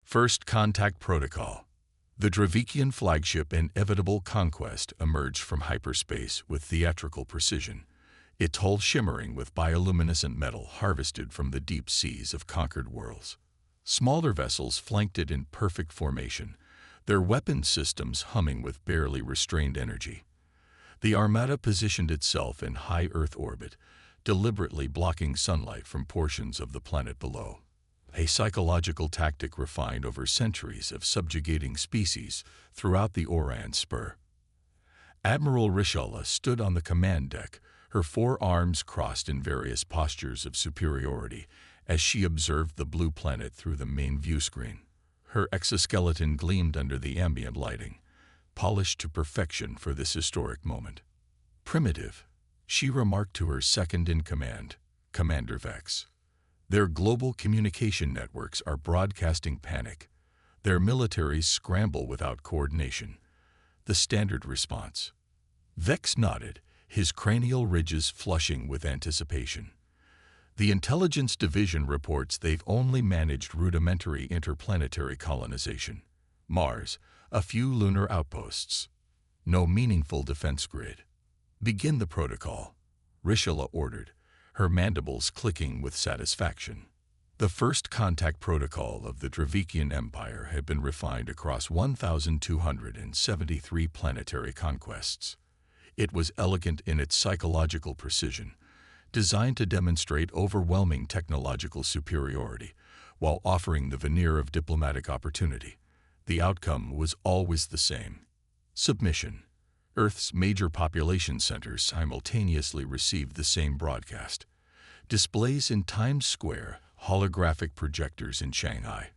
First Contact Protocol. The Dravikian flagship Inevitable Conquest emerged from hyperspace with theatrical precision, its hull shimmering with bioluminescent metal harvested from the deep seas of conquered worlds. Smaller vessels flanked it in perfect formation, their weapon systems humming with barely restrained energy. The Armada positioned itself in high Earth orbit, deliberately blocking sunlight from portions of the planet below. A psychological tactic refined over centuries of subjugating species throughout the Orion Spur. Admiral Rishala stood on the command deck, her forearms crossed in various postures of superiority as she observed the blue planet through the main view screen. Her exoskeleton gleamed under the ambient lighting, polished to perfection for this historic moment. Primitive, she remarked to her second-in-command, Commander Vex. Their global communication networks are broadcasting panic. Their militaries scramble without coordination. The standard response. Vex nodded, his cranial ridges flushing with anticipation. The Intelligence Division reports they've only managed rudimentary interplanetary colonization. Mars, a few lunar outposts. No meaningful defense grid. Begin the protocol, Rishala ordered, her mandibles clicking with satisfaction. The First Contact Protocol of the Dravikian Empire had been refined across 1,273 planetary conquests. It was elegant in its psychological precision, designed to demonstrate overwhelming technological superiority while offering the veneer of diplomatic opportunity. The outcome was always the same. Submission. Earth's major population centers simultaneously received the same broadcast. Displays in Times Square, holographic projectors in Shanghai,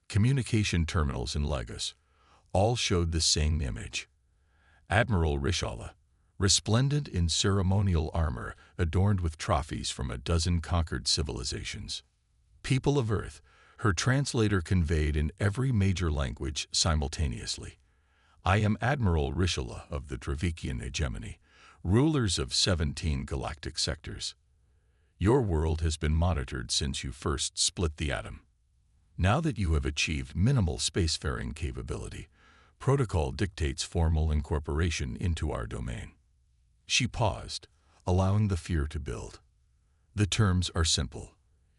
communication terminals in Lagos, all showed the same image. Admiral Rishala, resplendent in ceremonial armor adorned with trophies from a dozen conquered civilizations. People of Earth, her translator conveyed in every major language simultaneously. I am Admiral Rishala of the Dravikian hegemony, rulers of 17 galactic sectors. Your world has been monitored since you first split the atom. Now that you have achieved minimal spacefaring capability, protocol dictates formal incorporation into our domain. She paused, allowing the fear to build. The terms are simple.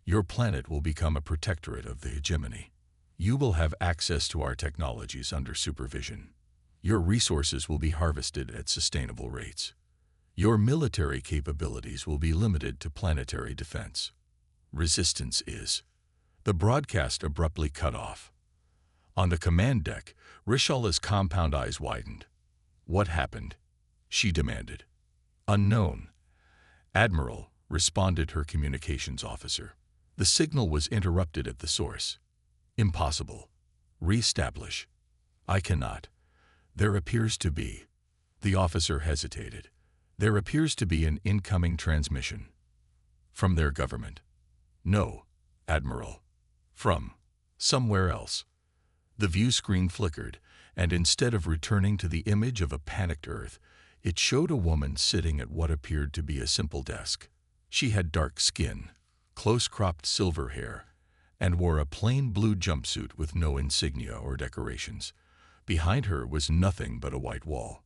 Your planet will become a protectorate of the hegemony. You will have access to our technologies under supervision. Your resources will be harvested at sustainable rates. Your military capabilities will be limited to planetary defense. Resistance is. The broadcast abruptly cut off. On the command deck, Rishala's compound eyes widened. What happened? She demanded. Unknown. Admiral, responded her communications officer. The signal was interrupted at the source. Impossible. Re-establish. I cannot. There appears to be. The officer hesitated. There appears to be an incoming transmission. From their government. No, Admiral. From somewhere else. The view screen flickered, and instead of returning to the image of a panicked Earth, it showed a woman sitting at what appeared to be a simple desk. She had dark skin, close-cropped silver hair, and wore a plain blue jumpsuit with no insignia or decorations. Behind her was nothing but a white wall.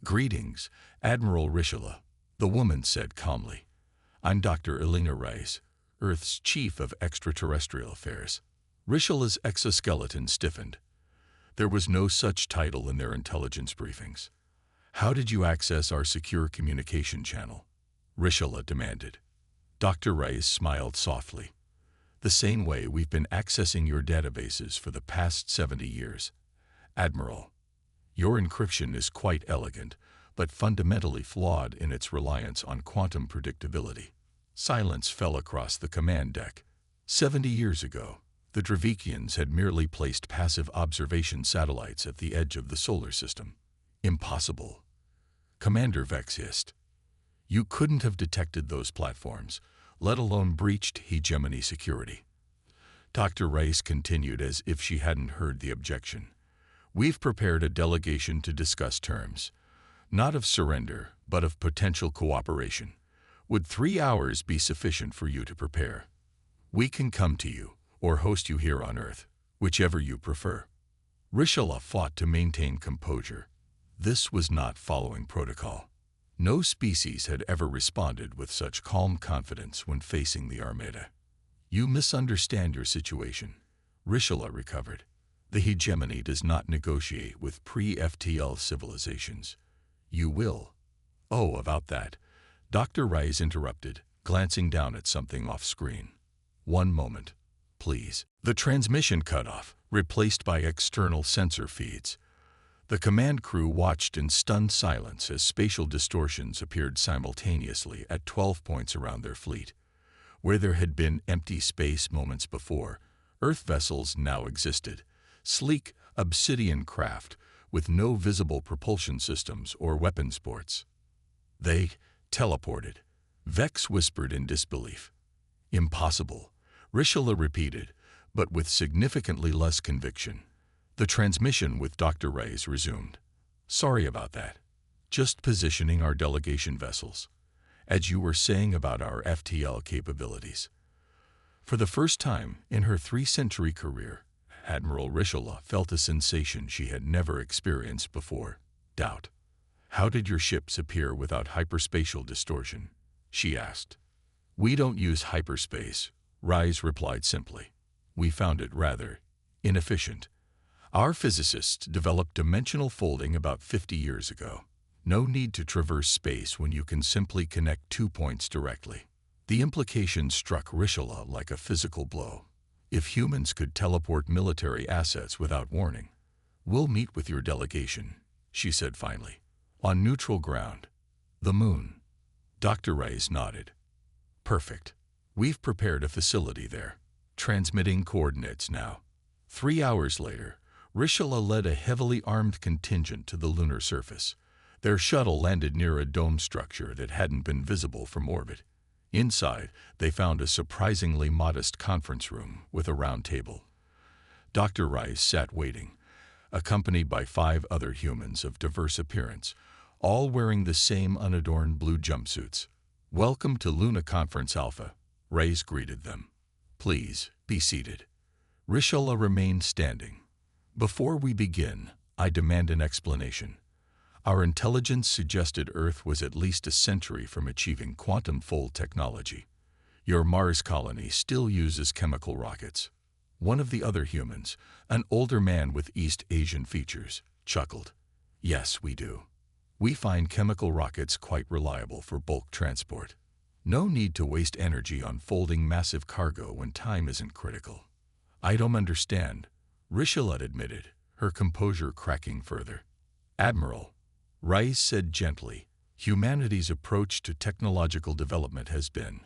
Greetings, Admiral Rishala, the woman said calmly. I'm Dr. Elena Rice, Earth's Chief of Extraterrestrial Affairs. Rishala's exoskeleton stiffened. There was no such title in their intelligence briefings. How did you access our secure communication channel? Rishala demanded. Dr. Rice smiled softly. The same way we've been accessing your databases for the past 70 years. Admiral, your encryption is quite elegant, but fundamentally flawed in its reliance on quantum predictability. Silence fell across the command deck. 70 years ago, the Dravikians had merely placed passive observation satellites at the edge of the solar system. Impossible. Commander Vex hissed. You couldn't have detected those platforms, let alone breached hegemony security. Dr. Rice continued as if she hadn't heard the objection. We've prepared a delegation to discuss terms, not of surrender, but of potential cooperation. Would 3 hours be sufficient for you to prepare? We can come to you, or host you here on Earth. Whichever you prefer. Rishala fought to maintain composure. This was not following protocol. No species had ever responded with such calm confidence when facing the Armada. You misunderstand your situation. Rishala recovered. The hegemony does not negotiate with pre-FTL civilizations. You will. Oh, about that. Dr. Rice interrupted, glancing down at something off-screen. One moment, please. The transmission cut off, replaced by external sensor feeds. The command crew watched in stunned silence as spatial distortions appeared simultaneously at 12 points around their fleet. Where there had been empty space moments before, Earth vessels now existed, sleek obsidian craft with no visible propulsion systems or weapons ports. They teleported. Vex whispered in disbelief. Impossible, Rishala repeated, but with significantly less conviction. The transmission with Dr. Rice resumed. Sorry about that. Just positioning our delegation vessels. As you were saying about our FTL capabilities. For the first time in her 3-century career, Admiral Rishala felt a sensation she had never experienced before. Doubt. How did your ships appear without hyperspatial distortion? She asked. We don't use hyperspace, Rice replied simply. We found it rather inefficient. Our physicists developed dimensional folding about 50 years ago. No need to traverse space when you can simply connect 2 points directly. The implication struck Rishala like a physical blow. If humans could teleport military assets without warning. We'll meet with your delegation, she said finally. On neutral ground. The moon. Dr. Rice nodded. Perfect. We've prepared a facility there. Transmitting coordinates now. 3 hours later, Rishala led a heavily armed contingent to the lunar surface. Their shuttle landed near a dome structure that hadn't been visible from orbit. Inside, they found a surprisingly modest conference room with a round table. Dr. Rice sat waiting, accompanied by 5 other humans of diverse appearance, all wearing the same unadorned blue jumpsuits. Welcome to Luna Conference Alpha, Rice greeted them. Please, be seated. Rishala remained standing. Before we begin, I demand an explanation. Our intelligence suggested Earth was at least a century from achieving quantum fold technology. Your Mars colony still uses chemical rockets. One of the other humans, an older man with East Asian features, chuckled. Yes, we do. We find chemical rockets quite reliable for bulk transport. No need to waste energy on folding massive cargo when time isn't critical. I don't understand, Rishala admitted, her composure cracking further. Admiral, Rice said gently, humanity's approach to technological development has been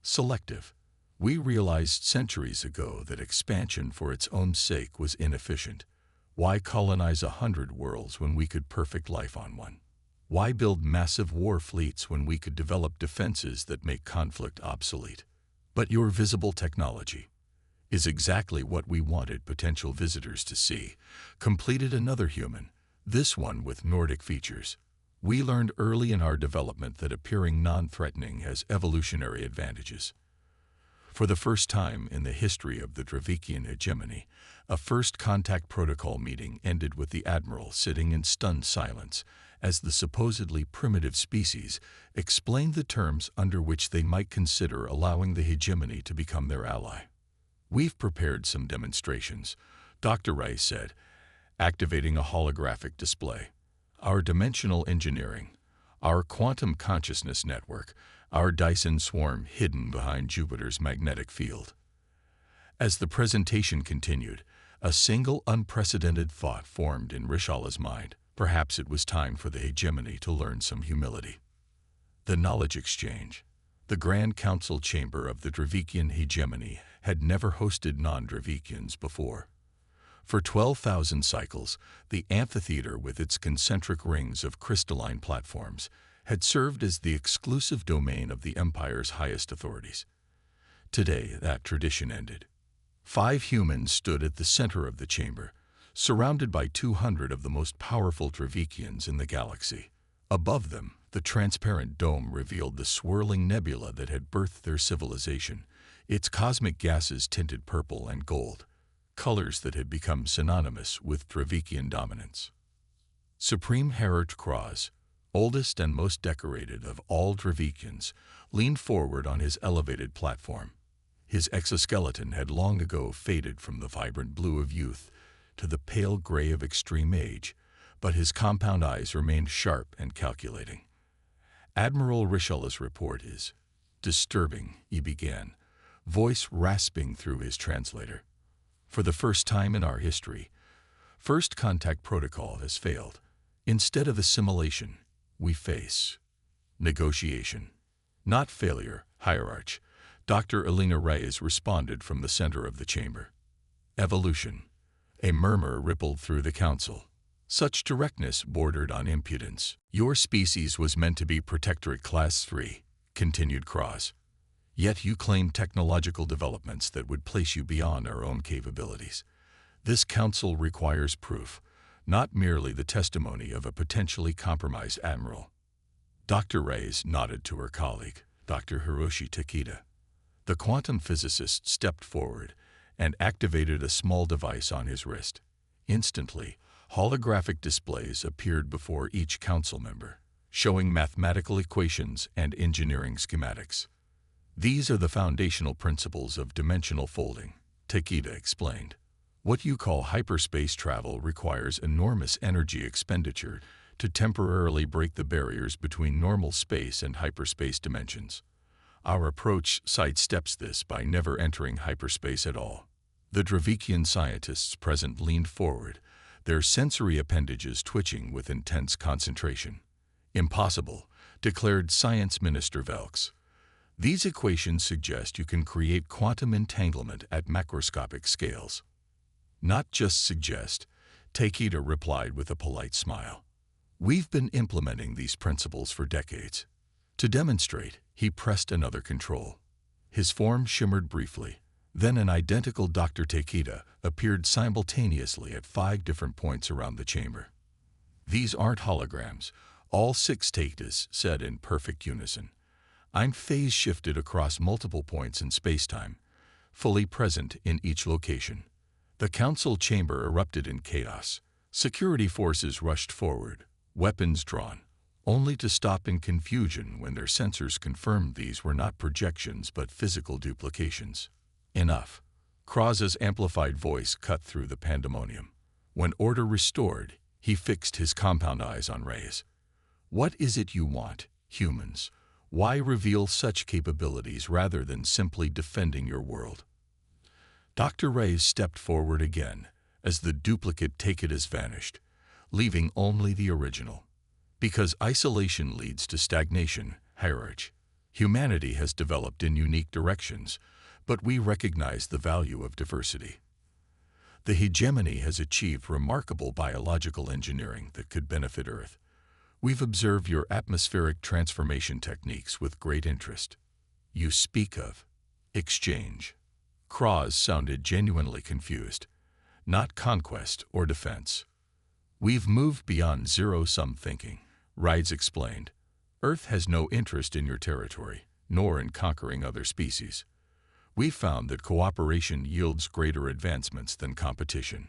selective. We realized centuries ago that expansion for its own sake was inefficient. Why colonize 100 worlds when we could perfect life on one? Why build massive war fleets when we could develop defenses that make conflict obsolete? But your visible technology is exactly what we wanted potential visitors to see, completed another human, this one with Nordic features. We learned early in our development that appearing non-threatening has evolutionary advantages. For the first time in the history of the Dravikian hegemony, a first contact protocol meeting ended with the Admiral sitting in stunned silence as the supposedly primitive species explained the terms under which they might consider allowing the hegemony to become their ally. We've prepared some demonstrations, Dr. Rice said, activating a holographic display. Our dimensional engineering, our quantum consciousness network, our Dyson swarm hidden behind Jupiter's magnetic field. As the presentation continued, a single unprecedented thought formed in Rishala's mind. Perhaps it was time for the hegemony to learn some humility. The knowledge exchange. The Grand Council chamber of the Dravikian hegemony had never hosted non-Dravikians before. For 12,000 cycles, the amphitheater with its concentric rings of crystalline platforms had served as the exclusive domain of the Empire's highest authorities. Today, that tradition ended. 5 humans stood at the center of the chamber, surrounded by 200 of the most powerful Dravikians in the galaxy. Above them, the transparent dome revealed the swirling nebula that had birthed their civilization, its cosmic gases tinted purple and gold. colors that had become synonymous with Dravikian dominance. Supreme Hierarch Kraz, oldest and most decorated of all Dravikians, leaned forward on his elevated platform. His exoskeleton had long ago faded from the vibrant blue of youth to the pale gray of extreme age, but his compound eyes remained sharp and calculating. Admiral Rishalla's report is disturbing, he began, voice rasping through his translator. For the first time in our history, first contact protocol has failed. Instead of assimilation, we face negotiation. Not failure, Hierarch. Dr. Elena Reyes responded from the center of the chamber. Evolution. A murmur rippled through the council. Such directness bordered on impudence. Your species was meant to be Protectorate Class 3, continued Kraz. Yet you claim technological developments that would place you beyond our own capabilities. This council requires proof, not merely the testimony of a potentially compromised admiral. Dr. Reyes nodded to her colleague, Dr. Hiroshi Takeda. The quantum physicist stepped forward and activated a small device on his wrist. Instantly, holographic displays appeared before each council member, showing mathematical equations and engineering schematics. These are the foundational principles of dimensional folding, Takeda explained. What you call hyperspace travel requires enormous energy expenditure to temporarily break the barriers between normal space and hyperspace dimensions. Our approach sidesteps this by never entering hyperspace at all. The Dravikian scientists present leaned forward, their sensory appendages twitching with intense concentration. Impossible, declared Science Minister Velks. These equations suggest you can create quantum entanglement at macroscopic scales. Not just suggest, Takeda replied with a polite smile. We've been implementing these principles for decades. To demonstrate, he pressed another control. His form shimmered briefly. Then an identical Dr. Takeda appeared simultaneously at 5 different points around the chamber. These aren't holograms, all 6 Takedas said in perfect unison. I'm phase-shifted across multiple points in spacetime, fully present in each location. The council chamber erupted in chaos. Security forces rushed forward, weapons drawn, only to stop in confusion when their sensors confirmed these were not projections but physical duplications. Enough. Kraz's amplified voice cut through the pandemonium. When order restored, he fixed his compound eyes on Reyes. What is it you want, humans? Why reveal such capabilities rather than simply defending your world? Dr. Reyes stepped forward again as the duplicate Takedas vanished, leaving only the original. Because isolation leads to stagnation, Hierarch. Humanity has developed in unique directions, but we recognize the value of diversity. The hegemony has achieved remarkable biological engineering that could benefit Earth. We've observed your atmospheric transformation techniques with great interest. You speak of exchange. Kraz sounded genuinely confused. Not conquest or defense. We've moved beyond zero-sum thinking, Reyes explained. Earth has no interest in your territory, nor in conquering other species. We've found that cooperation yields greater advancements than competition.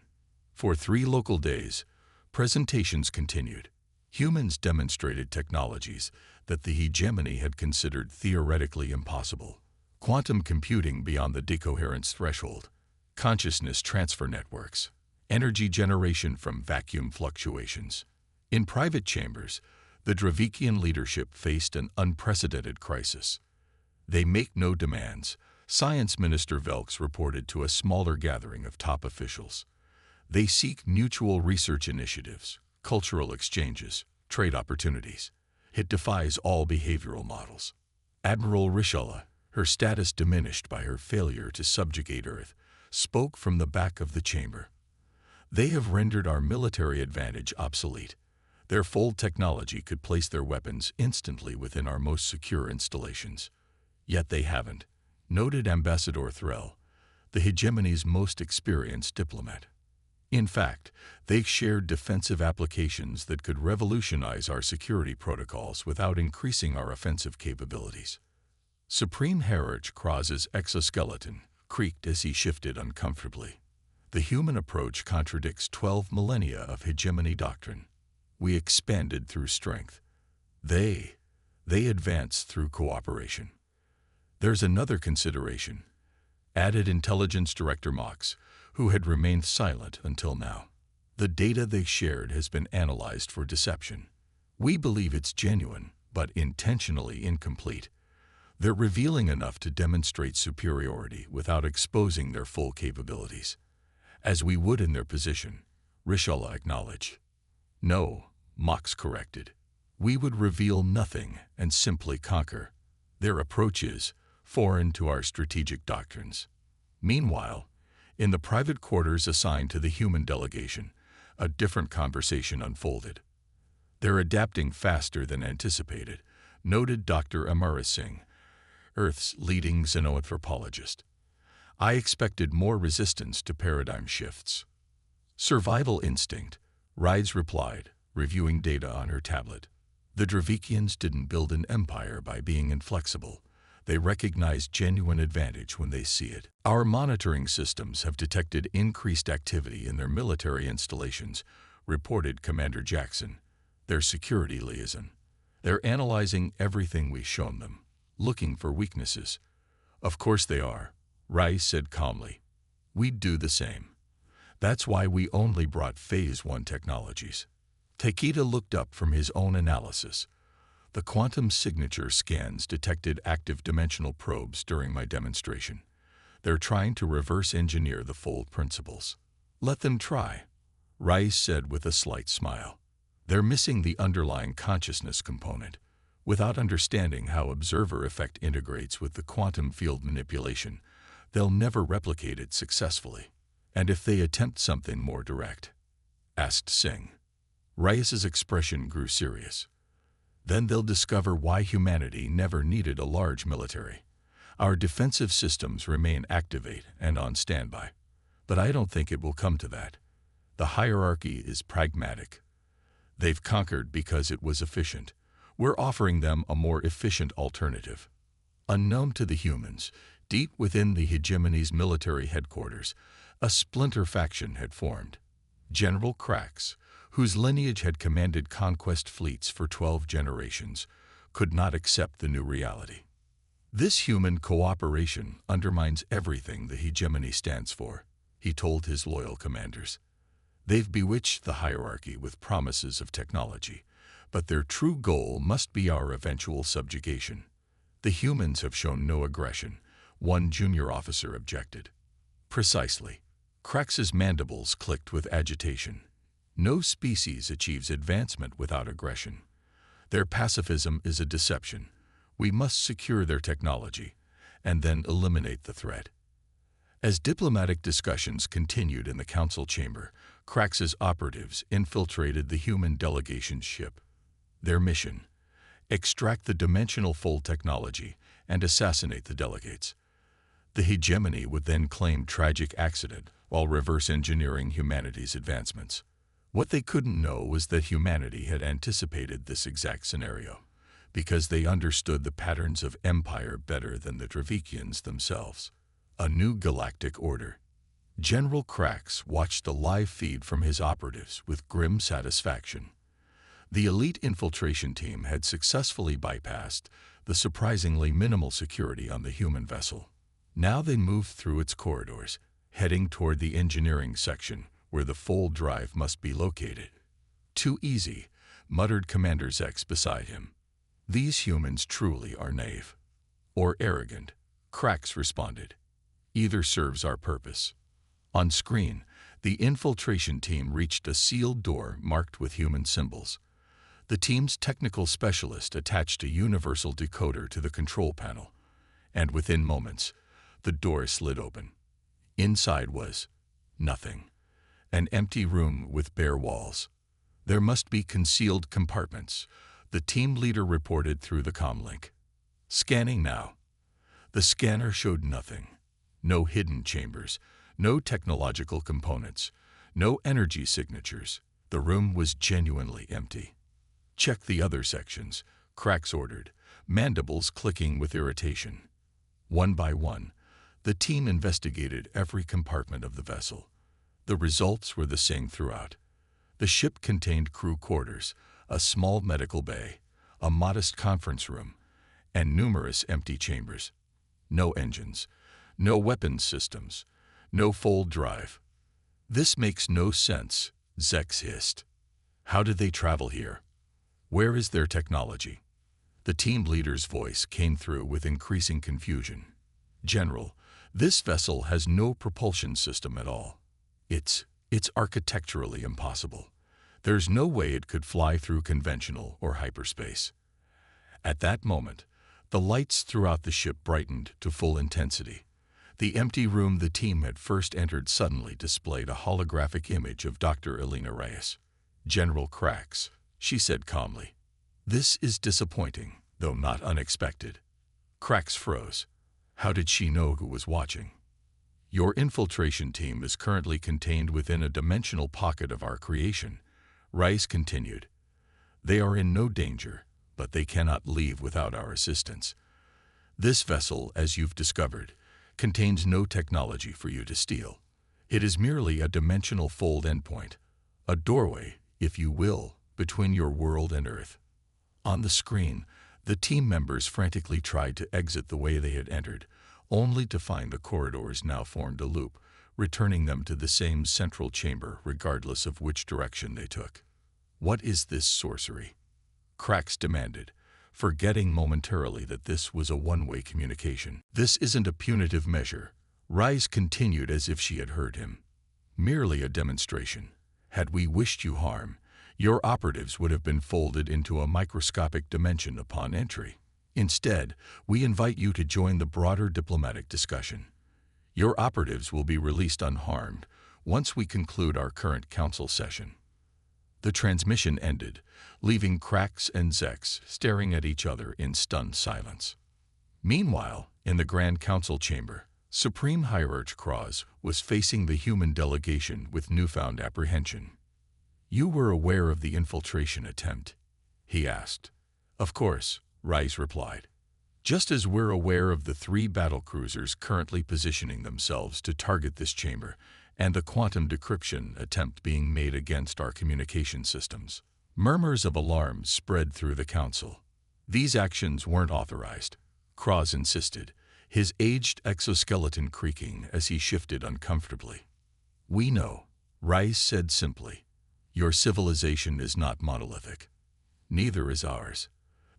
For 3 local days, presentations continued. Humans demonstrated technologies that the hegemony had considered theoretically impossible. Quantum computing beyond the decoherence threshold, consciousness transfer networks, energy generation from vacuum fluctuations. In private chambers, the Dravikian leadership faced an unprecedented crisis. They make no demands, Science Minister Velks reported to a smaller gathering of top officials. They seek mutual research initiatives, cultural exchanges, trade opportunities. It defies all behavioral models. Admiral Rishalla, her status diminished by her failure to subjugate Earth, spoke from the back of the chamber. They have rendered our military advantage obsolete. Their fold technology could place their weapons instantly within our most secure installations. Yet they haven't, noted Ambassador Threll, the hegemony's most experienced diplomat. In fact, they shared defensive applications that could revolutionize our security protocols without increasing our offensive capabilities. Supreme Hierarch Kraz's exoskeleton creaked as he shifted uncomfortably. The human approach contradicts 12 millennia of hegemony doctrine. We expanded through strength. They advanced through cooperation. There's another consideration, added Intelligence Director Mox, who had remained silent until now. The data they shared has been analyzed for deception. We believe it's genuine, but intentionally incomplete. They're revealing enough to demonstrate superiority without exposing their full capabilities. As we would in their position, Rishala acknowledged. No, Mox corrected. We would reveal nothing and simply conquer. Their approach is foreign to our strategic doctrines. Meanwhile, in the private quarters assigned to the human delegation, a different conversation unfolded. They're adapting faster than anticipated, noted Dr. Amara Singh, Earth's leading xenoanthropologist. I expected more resistance to paradigm shifts. Survival instinct, Rides replied, reviewing data on her tablet. The Dravikians didn't build an empire by being inflexible. They recognize genuine advantage when they see it. Our monitoring systems have detected increased activity in their military installations, reported Commander Jackson, their security liaison. They're analyzing everything we've shown them, looking for weaknesses. Of course they are, Rice said calmly. We'd do the same. That's why we only brought Phase 1 technologies. Takeda looked up from his own analysis. The quantum signature scans detected active dimensional probes during my demonstration. They're trying to reverse engineer the fold principles. Let them try, Rice said with a slight smile. They're missing the underlying consciousness component. Without understanding how observer effect integrates with the quantum field manipulation, they'll never replicate it successfully. And if they attempt something more direct? Asked Singh. Rice's expression grew serious. Then they'll discover why humanity never needed a large military. Our defensive systems remain activate and on standby. But I don't think it will come to that. The hierarchy is pragmatic. They've conquered because it was efficient. We're offering them a more efficient alternative. Unknown to the humans, deep within the hegemony's military headquarters, a splinter faction had formed. General Krax, whose lineage had commanded conquest fleets for 12 generations, could not accept the new reality. This human cooperation undermines everything the hegemony stands for, he told his loyal commanders. They've bewitched the hierarchy with promises of technology, but their true goal must be our eventual subjugation. The humans have shown no aggression, one junior officer objected. Precisely. Krax's mandibles clicked with agitation. No species achieves advancement without aggression. Their pacifism is a deception. We must secure their technology, and then eliminate the threat. As diplomatic discussions continued in the council chamber, Krax's operatives infiltrated the human delegation's ship. Their mission: extract the dimensional fold technology and assassinate the delegates. The hegemony would then claim tragic accident while reverse engineering humanity's advancements. What they couldn't know was that humanity had anticipated this exact scenario, because they understood the patterns of empire better than the Dravikians themselves. A new galactic order. General Krax watched the live feed from his operatives with grim satisfaction. The elite infiltration team had successfully bypassed the surprisingly minimal security on the human vessel. Now they moved through its corridors, heading toward the engineering section where the fold drive must be located. Too easy, muttered Commander Zex beside him. These humans truly are naive. Or arrogant, Krax responded. Either serves our purpose. On screen, the infiltration team reached a sealed door marked with human symbols. The team's technical specialist attached a universal decoder to the control panel, and within moments, the door slid open. Inside was nothing. An empty room with bare walls. There must be concealed compartments, the team leader reported through the comlink. Scanning now. The scanner showed nothing. No hidden chambers, no technological components, no energy signatures. The room was genuinely empty. Check the other sections, Krax ordered, mandibles clicking with irritation. One by one, the team investigated every compartment of the vessel. The results were the same throughout. The ship contained crew quarters, a small medical bay, a modest conference room, and numerous empty chambers. No engines, no weapons systems, no fold drive. "This makes no sense," Zex hissed. "How did they travel here? Where is their technology?" The team leader's voice came through with increasing confusion. "General, this vessel has no propulsion system at all. It's architecturally impossible. There's no way it could fly through conventional or hyperspace." At that moment, the lights throughout the ship brightened to full intensity. The empty room the team had first entered suddenly displayed a holographic image of Dr. Elena Reyes. "General Krax," she said calmly. "This is disappointing, though not unexpected." Krax froze. How did she know who was watching? "Your infiltration team is currently contained within a dimensional pocket of our creation," Rice continued. "They are in no danger, but they cannot leave without our assistance. This vessel, as you've discovered, contains no technology for you to steal. It is merely a dimensional fold endpoint, a doorway, if you will, between your world and Earth." On the screen, the team members frantically tried to exit the way they had entered, only to find the corridors now formed a loop, returning them to the same central chamber regardless of which direction they took. "What is this sorcery?" Krax demanded, forgetting momentarily that this was a one-way communication. "This isn't a punitive measure," Rice continued as if she had heard him. "Merely a demonstration. Had we wished you harm, your operatives would have been folded into a microscopic dimension upon entry. Instead, we invite you to join the broader diplomatic discussion. Your operatives will be released unharmed once we conclude our current council session." The transmission ended, leaving Krax and Zex staring at each other in stunned silence. Meanwhile, in the Grand Council chamber, Supreme Hierarch Cross was facing the human delegation with newfound apprehension. "You were aware of the infiltration attempt?" he asked. "Of course," Rice replied. "Just as we're aware of the 3 battlecruisers currently positioning themselves to target this chamber and the quantum decryption attempt being made against our communication systems." Murmurs of alarm spread through the council. "These actions weren't authorized," Cross insisted, his aged exoskeleton creaking as he shifted uncomfortably. "We know," Rice said simply. "Your civilization is not monolithic. Neither is ours.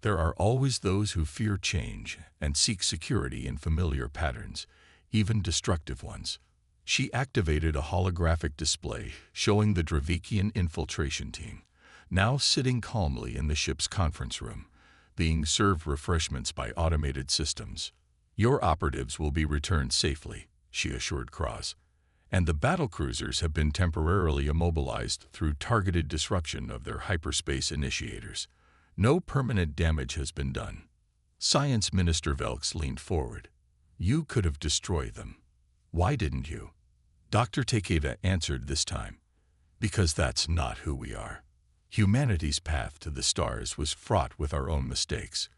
There are always those who fear change and seek security in familiar patterns, even destructive ones." She activated a holographic display showing the Dravikian infiltration team, now sitting calmly in the ship's conference room, being served refreshments by automated systems. "Your operatives will be returned safely," she assured Cross, "and the battlecruisers have been temporarily immobilized through targeted disruption of their hyperspace initiators. No permanent damage has been done." Science Minister Velks leaned forward. "You could have destroyed them. Why didn't you?" Dr. Takeda answered this time. "Because that's not who we are. Humanity's path to the stars was fraught with our own mistakes.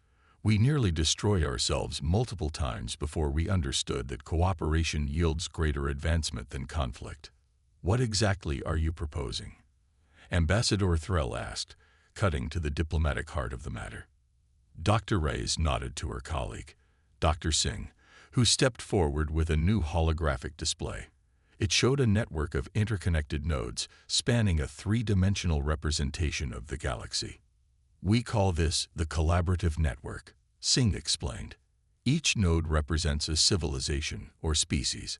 We nearly destroyed ourselves multiple times before we understood that cooperation yields greater advancement than conflict." "What exactly are you proposing?" Ambassador Threll asked, cutting to the diplomatic heart of the matter. Dr. Reyes nodded to her colleague, Dr. Singh, who stepped forward with a new holographic display. It showed a network of interconnected nodes spanning a 3-dimensional representation of the galaxy. "We call this the collaborative network," Singh explained. "Each node represents a civilization or species.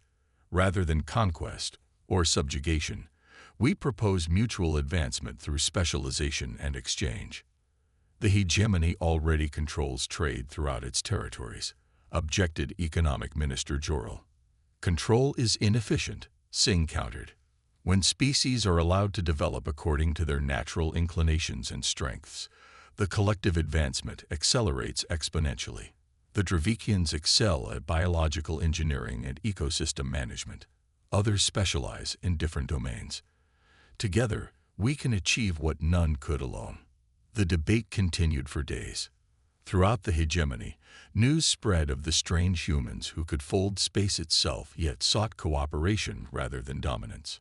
Rather than conquest or subjugation, we propose mutual advancement through specialization and exchange." "The hegemony already controls trade throughout its territories," objected Economic Minister Jorel. "Control is inefficient," Singh countered. "When species are allowed to develop according to their natural inclinations and strengths, the collective advancement accelerates exponentially. The Dravikians excel at biological engineering and ecosystem management. Others specialize in different domains. Together, we can achieve what none could alone." The debate continued for days. Throughout the hegemony, news spread of the strange humans who could fold space itself yet sought cooperation rather than dominance.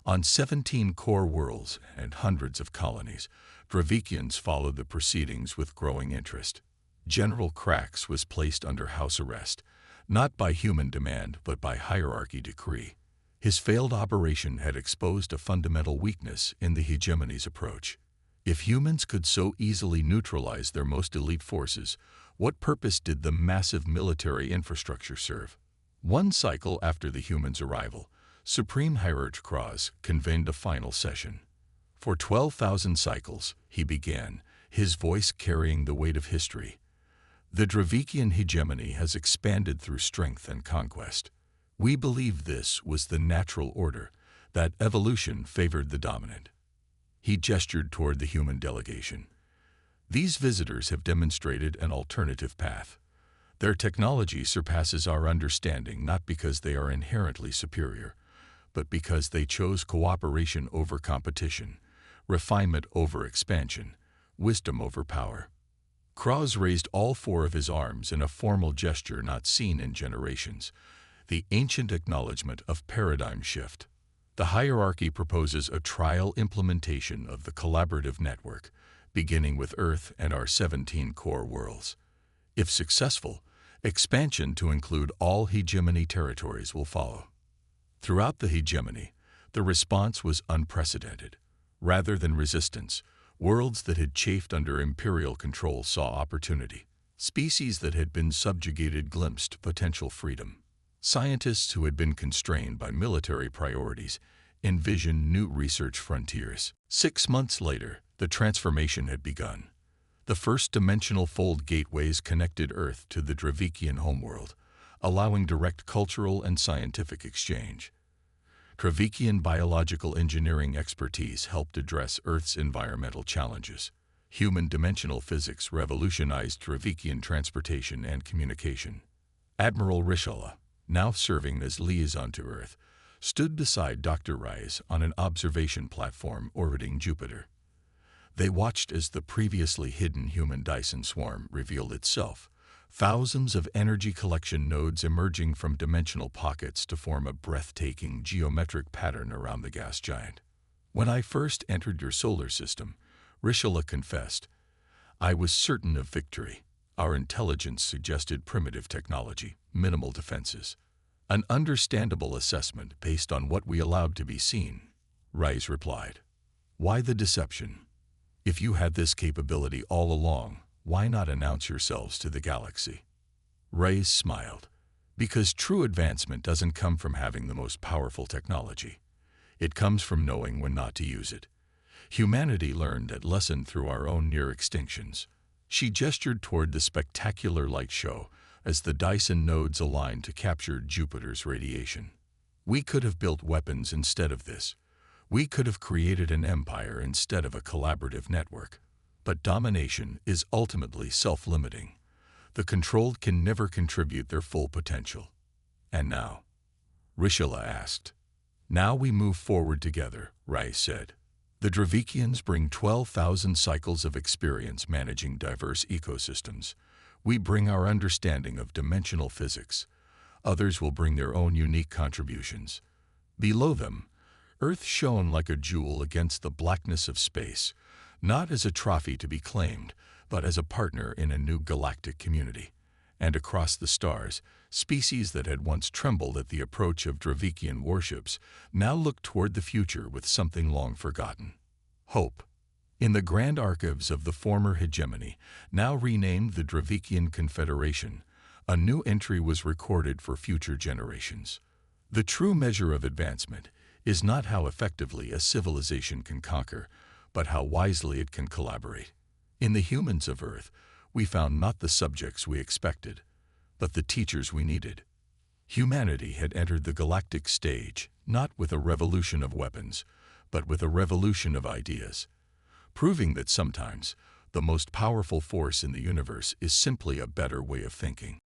On 17 core worlds and hundreds of colonies, Dravikians followed the proceedings with growing interest. General Krax was placed under house arrest, not by human demand but by hierarchy decree. His failed operation had exposed a fundamental weakness in the hegemony's approach. If humans could so easily neutralize their most elite forces, what purpose did the massive military infrastructure serve? One cycle after the humans' arrival, Supreme Hierarch Kraz convened a final session. For 12,000 cycles, he began, his voice carrying the weight of history. The Dravikian hegemony has expanded through strength and conquest. We believe this was the natural order, that evolution favored the dominant. He gestured toward the human delegation. These visitors have demonstrated an alternative path. Their technology surpasses our understanding not because they are inherently superior, but because they chose cooperation over competition, refinement over expansion, wisdom over power. Kraz raised all four of his arms in a formal gesture not seen in generations, the ancient acknowledgement of paradigm shift. The hierarchy proposes a trial implementation of the collaborative network, beginning with Earth and our 17 core worlds. If successful, expansion to include all hegemony territories will follow. Throughout the hegemony, the response was unprecedented. Rather than resistance, worlds that had chafed under imperial control saw opportunity. Species that had been subjugated glimpsed potential freedom. Scientists who had been constrained by military priorities envisioned new research frontiers. 6 months later, the transformation had begun. The first dimensional fold gateways connected Earth to the Dravikian homeworld, allowing direct cultural and scientific exchange. Dravikian biological engineering expertise helped address Earth's environmental challenges. Human dimensional physics revolutionized Dravikian transportation and communication. Admiral Rishala, now serving as liaison to Earth, stood beside Dr. Rice on an observation platform orbiting Jupiter. They watched as the previously hidden human Dyson swarm revealed itself, thousands of energy collection nodes emerging from dimensional pockets to form a breathtaking geometric pattern around the gas giant. "When I first entered your solar system," Rishala confessed, "I was certain of victory. Our intelligence suggested primitive technology, minimal defenses. An understandable assessment based on what we allowed to be seen," Rice replied. "Why the deception? If you had this capability all along, why not announce yourselves to the galaxy?" Rice smiled. "Because true advancement doesn't come from having the most powerful technology. It comes from knowing when not to use it. Humanity learned that lesson through our own near extinctions." She gestured toward the spectacular light show as the Dyson nodes aligned to capture Jupiter's radiation. "We could have built weapons instead of this. We could have created an empire instead of a collaborative network. But domination is ultimately self-limiting. The controlled can never contribute their full potential." "And now?" Rishala asked. "Now we move forward together," Rice said. "The Dravikians bring 12,000 cycles of experience managing diverse ecosystems. We bring our understanding of dimensional physics. Others will bring their own unique contributions." Below them, Earth shone like a jewel against the blackness of space, not as a trophy to be claimed, but as a partner in a new galactic community. And across the stars, species that had once trembled at the approach of Dravikian warships now looked toward the future with something long forgotten: hope. In the grand archives of the former hegemony, now renamed the Dravikian Confederation, a new entry was recorded for future generations. The true measure of advancement is not how effectively a civilization can conquer, but how wisely it can collaborate. In the humans of Earth, we found not the subjects we expected, but the teachers we needed. Humanity had entered the galactic stage, not with a revolution of weapons, but with a revolution of ideas, proving that sometimes the most powerful force in the universe is simply a better way of thinking.